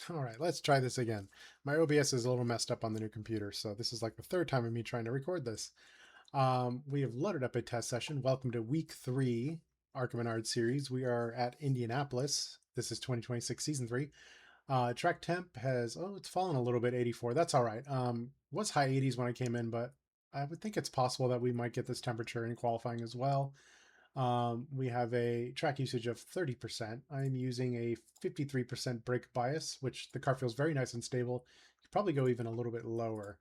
All right, let's try this again. My OBS is a little messed up on the new computer, so this is like the third time of me trying to record this. We have loaded up a test session. Welcome to week 3, ARCA Menard series. We are at Indianapolis. This is 2026 season 3. Track temp has, it's fallen a little bit, 84. That's all right. Was high 80s when I came in, but I would think it's possible that we might get this temperature in qualifying as well. We have a track usage of 30%. I'm using a 53% brake bias, which the car feels very nice and stable. You could probably go even a little bit lower.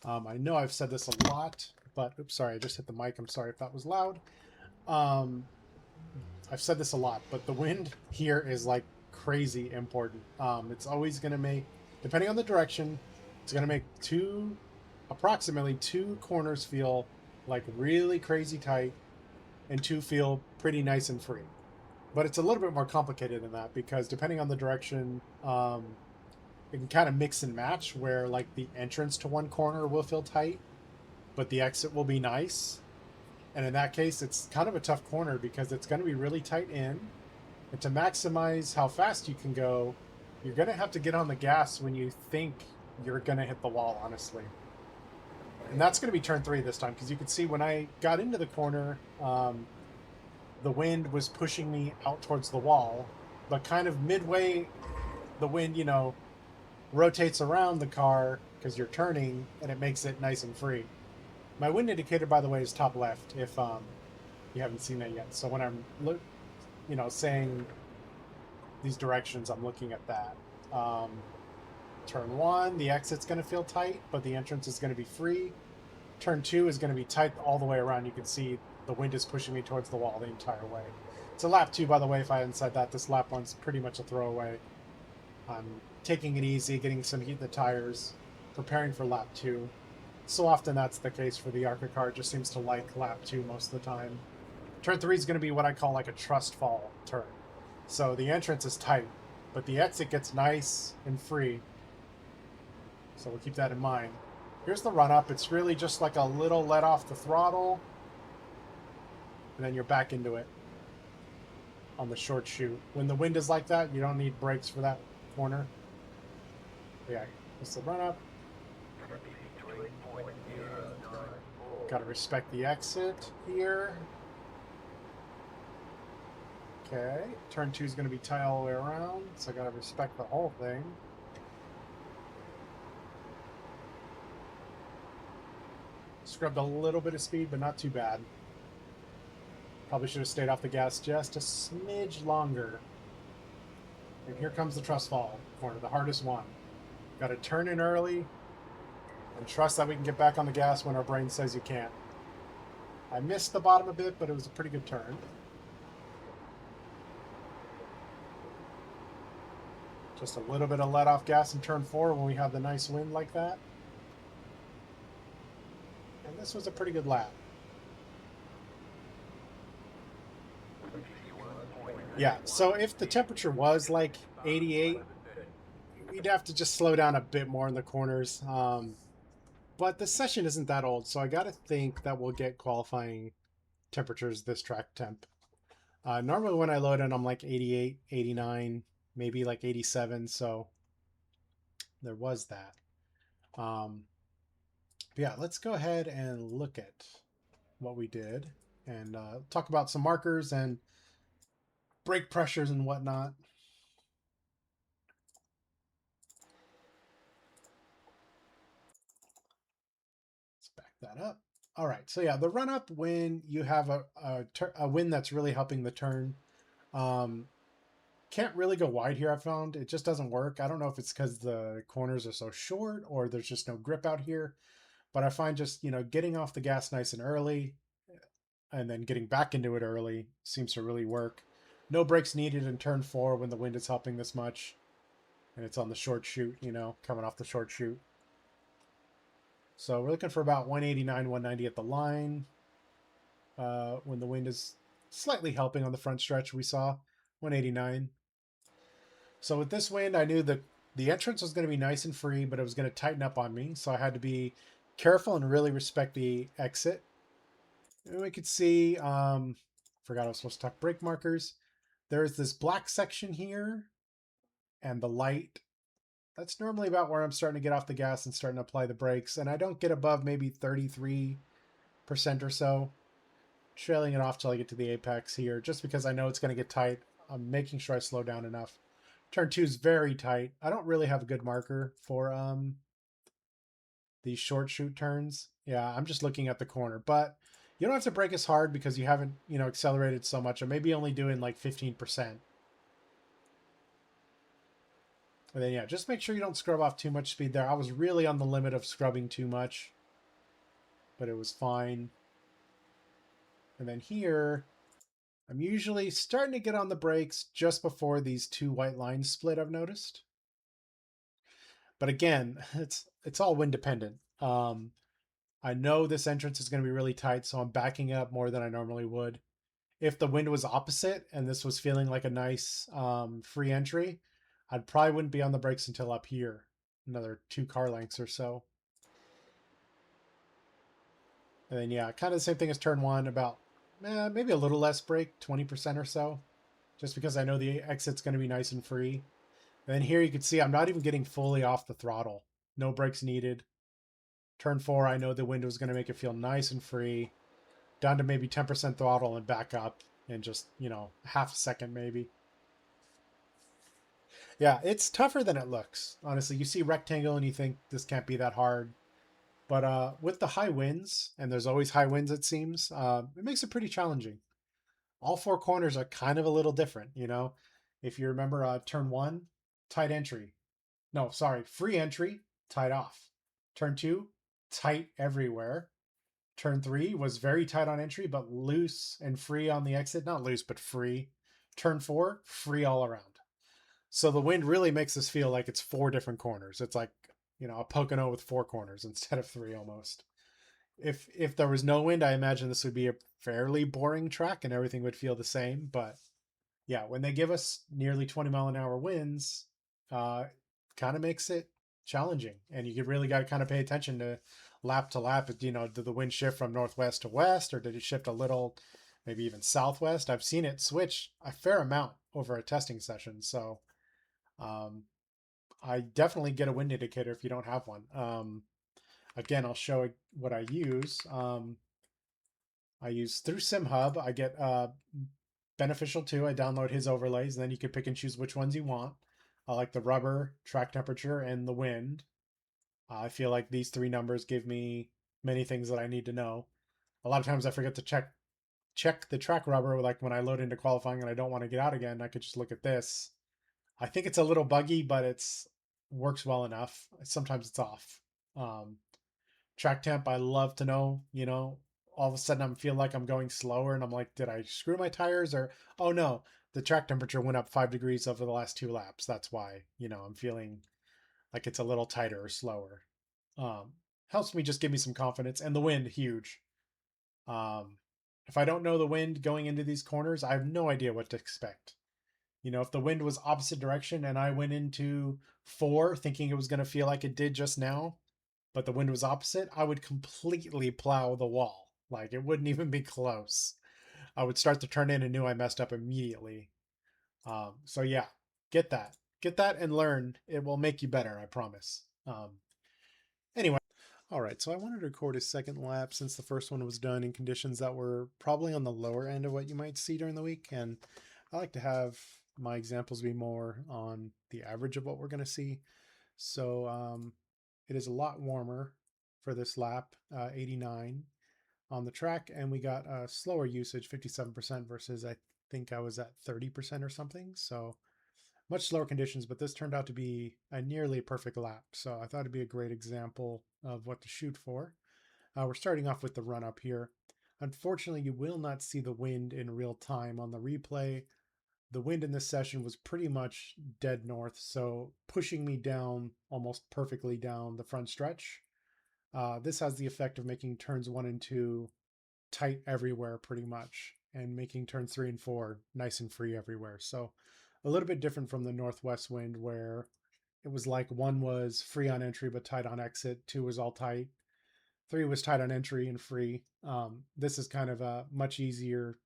I know I've said this a lot, but oops, sorry, I just hit the mic. I'm sorry if that was loud. Um, I've said this a lot, but the wind here is like crazy important. It's always going to make, depending on the direction, it's going to make approximately two corners feel like really crazy tight and two feel pretty nice and free. But it's a little bit more complicated than that because depending on the direction, it can kind of mix and match where like the entrance to one corner will feel tight, but the exit will be nice. And in that case, it's kind of a tough corner because it's going to be really tight in. And to maximize how fast you can go, you're going to have to get on the gas when you think you're going to hit the wall, honestly. And that's going to be turn 3 this time because you can see when I got into the corner, the wind was pushing me out towards the wall, but kind of midway, the wind, rotates around the car because you're turning and it makes it nice and free. My wind indicator, by the way, is top left if you haven't seen that yet. So when I'm, saying these directions, I'm looking at that. Turn 1, the exit's going to feel tight, but the entrance is going to be free. Turn 2 is going to be tight all the way around. You can see the wind is pushing me towards the wall the entire way. It's a lap 2, by the way, if I hadn't said that. This lap 1's pretty much a throwaway. I'm taking it easy, getting some heat in the tires, preparing for lap 2. So often that's the case for the ARCA car. It just seems to like lap 2 most of the time. Turn 3 is going to be what I call like a trust fall turn. So the entrance is tight, but the exit gets nice and free. So we'll keep that in mind. Here's the run up. It's really just like a little let off the throttle, and then you're back into it on the short shoot. When the wind is like that, you don't need brakes for that corner. Yeah, it's the run up. Got to respect the exit here. Okay, turn 2 is going to be tight all the way around, so I got to respect the whole thing. Scrubbed a little bit of speed, but not too bad. Probably should have stayed off the gas just a smidge longer. And here comes the trust fall corner, the hardest one. Got to turn in early and trust that we can get back on the gas when our brain says you can't. I missed the bottom a bit, but it was a pretty good turn. Just a little bit of let off gas in turn 4 when we have the nice wind like that. And this was a pretty good lap. Yeah, so if the temperature was like 88, we'd have to just slow down a bit more in the corners. But the session isn't that old, so I got to think that we'll get qualifying temperatures this track temp. Normally when I load in, I'm like 88, 89, maybe like 87, so there was that. Yeah, let's go ahead and look at what we did and talk about some markers and brake pressures and whatnot. Let's back that up. All right, so yeah, the run up when you have a wind that's really helping the turn. Can't really go wide here, I found. It just doesn't work. I don't know if it's because the corners are so short or there's just no grip out here. But I find just, getting off the gas nice and early and then getting back into it early seems to really work. No brakes needed in turn 4 when the wind is helping this much. And it's on the short shoot, coming off the short shoot. So we're looking for about 189, 190 at the line. When the wind is slightly helping on the front stretch, we saw 189. So with this wind, I knew that the entrance was going to be nice and free, but it was going to tighten up on me. So I had to be careful and really respect the exit. And we could see, forgot I was supposed to talk brake markers. There's this black section here and the light that's normally about where I'm starting to get off the gas and starting to apply the brakes. And I don't get above maybe 33% or so, trailing it off till I get to the apex here, just because I know it's going to get tight. I'm making sure I slow down enough. Turn 2 is very tight. I don't really have a good marker for these short shoot turns. Yeah, I'm just looking at the corner, but you don't have to brake as hard because you haven't, accelerated so much. Or maybe only doing like 15%. And then, yeah, just make sure you don't scrub off too much speed there. I was really on the limit of scrubbing too much, but it was fine. And then here, I'm usually starting to get on the brakes just before these two white lines split, I've noticed. But again, it's all wind dependent. I know this entrance is going to be really tight, so I'm backing up more than I normally would. If the wind was opposite and this was feeling like a nice free entry, I'd probably wouldn't be on the brakes until up here, another 2 car lengths or so. And then, yeah, kind of the same thing as turn 1, about maybe a little less brake, 20% or so, just because I know the exit's going to be nice and free. And then here you can see I'm not even getting fully off the throttle. No brakes needed. Turn 4, I know the wind was going to make it feel nice and free. Down to maybe 10% throttle and back up in just, half a second maybe. Yeah, it's tougher than it looks. Honestly, you see rectangle and you think this can't be that hard. But with the high winds, and there's always high winds it seems, it makes it pretty challenging. All 4 corners are kind of a little different, If you remember turn 1, tight entry. No, sorry, free entry, tight off. Turn 2, tight everywhere. Turn 3 was very tight on entry, but loose and free on the exit. Not loose, but free. Turn 4, free all around. So the wind really makes this feel like it's 4 different corners. It's like, a Pocono with 4 corners instead of 3 almost. If there was no wind, I imagine this would be a fairly boring track and everything would feel the same. But yeah, when they give us nearly 20-mile-an-hour winds, kind of makes it challenging. And you really got to kind of pay attention to lap. Did the wind shift from northwest to west, or did it shift a little, maybe even southwest? I've seen it switch a fair amount over a testing session. So um, I definitely get a wind indicator if you don't have one. Again, I'll show what I use. I use through SimHub. I get Beneficial too. I download his overlays, and then you can pick and choose which ones you want. I like the rubber, track temperature, and the wind. I feel like these 3 numbers give me many things that I need to know. A lot of times I forget to check the track rubber, like when I load into qualifying and I don't want to get out again. I could just look at this. I think it's a little buggy, but it's works well enough. Sometimes it's off. Um, Track temp, I love to know, all of a sudden I feel like I'm going slower and I'm like, did I screw my tires? Or, oh no, the track temperature went up 5 degrees over the last 2 laps. That's why, I'm feeling like it's a little tighter or slower. Helps me just give me some confidence. And the wind, huge. If I don't know the wind going into these corners, I have no idea what to expect. If the wind was opposite direction and I went into 4 thinking it was going to feel like it did just now, but the wind was opposite, I would completely plow the wall. Like it wouldn't even be close. I would start to turn in and knew I messed up immediately. So yeah, get that and learn. It will make you better, I promise. Anyway, all right. So I wanted to record a second lap since the first one was done in conditions that were probably on the lower end of what you might see during the week, and I like to have my examples be more on the average of what we're going to see. So it is a lot warmer for this lap, 89 on the track, and we got a slower usage, 57% versus I think I was at 30% or something. So much slower conditions, but this turned out to be a nearly perfect lap. So I thought it'd be a great example of what to shoot for. We're starting off with the run up here. Unfortunately, you will not see the wind in real time on the replay. The wind in this session was pretty much dead north, so pushing me down almost perfectly down the front stretch. This has the effect of making turns 1 and 2 tight everywhere pretty much, and making turns 3 and 4 nice and free everywhere. So a little bit different from the northwest wind, where it was like 1 was free on entry but tight on exit, 2 was all tight, 3 was tight on entry and free. This is kind of a much easier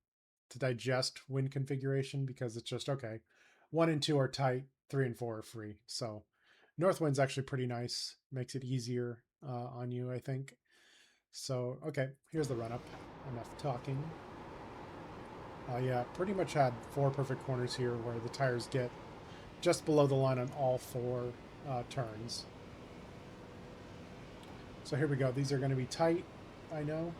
to digest wind configuration because it's just okay. 1 and 2 are tight, 3 and 4 are free. So North wind's actually pretty nice. Makes it easier on you, I think. So, okay, here's the run-up. Enough talking. Yeah, pretty much had 4 perfect corners here where the tires get just below the line on all 4 turns. So here we go. These are going to be tight, I know.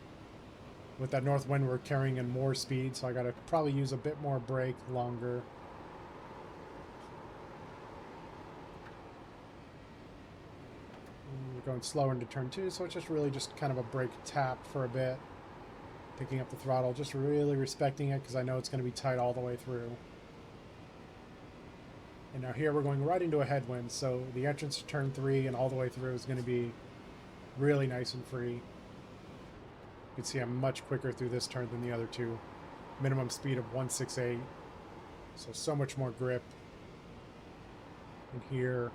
With that north wind, we're carrying in more speed, so I got to probably use a bit more brake longer. And we're going slower into turn 2, so it's just really just kind of a brake tap for a bit. Picking up the throttle, just really respecting it because I know it's going to be tight all the way through. And now here we're going right into a headwind, so the entrance to turn 3 and all the way through is going to be really nice and free. You can see I'm much quicker through this turn than the other two. Minimum speed of 168, so much more grip. And here,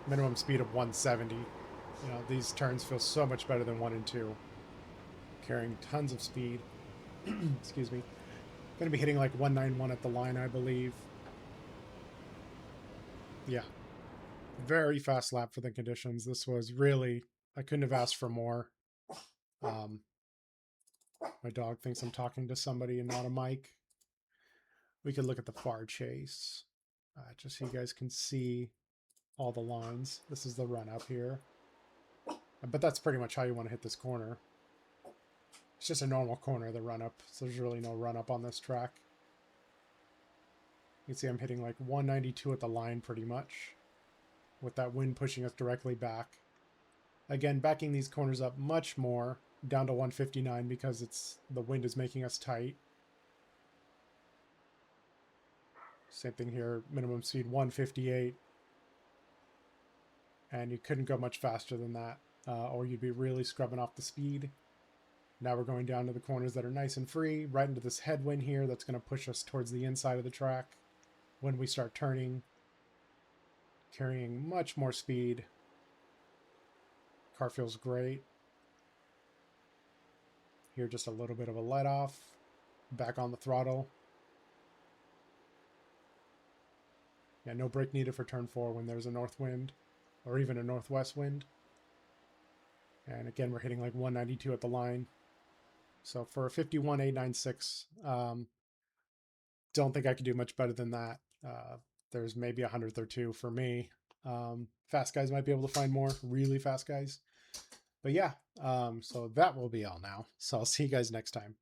minimum speed of 170. You know, these turns feel so much better than 1 and 2. Carrying tons of speed. Excuse me. Going to be hitting like 191 at the line, I believe. Yeah. Very fast lap for the conditions. This was really, I couldn't have asked for more. My dog thinks I'm talking to somebody and not a mic. We could look at the far chase, just so you guys can see all the lines. This is the run up here. But that's pretty much how you want to hit this corner. It's just a normal corner, the run up. So there's really no run up on this track. You can see I'm hitting like 192 at the line pretty much, with that wind pushing us directly back. Again, backing these corners up much more, down to 159 because the wind is making us tight. Same thing here, minimum speed 158. And you couldn't go much faster than that, or you'd be really scrubbing off the speed. Now we're going down to the corners that are nice and free, right into this headwind here that's going to push us towards the inside of the track when we start turning. Carrying much more speed. Car feels great. Here, just a little bit of a let off. Back on the throttle. Yeah, no brake needed for turn 4 when there's a north wind, or even a northwest wind. And again, we're hitting like 192 at the line. So for a 51.896, don't think I could do much better than that. There's maybe a 100th or 2 for me. Fast guys might be able to find more, really fast guys. But yeah, so that will be all now. So I'll see you guys next time.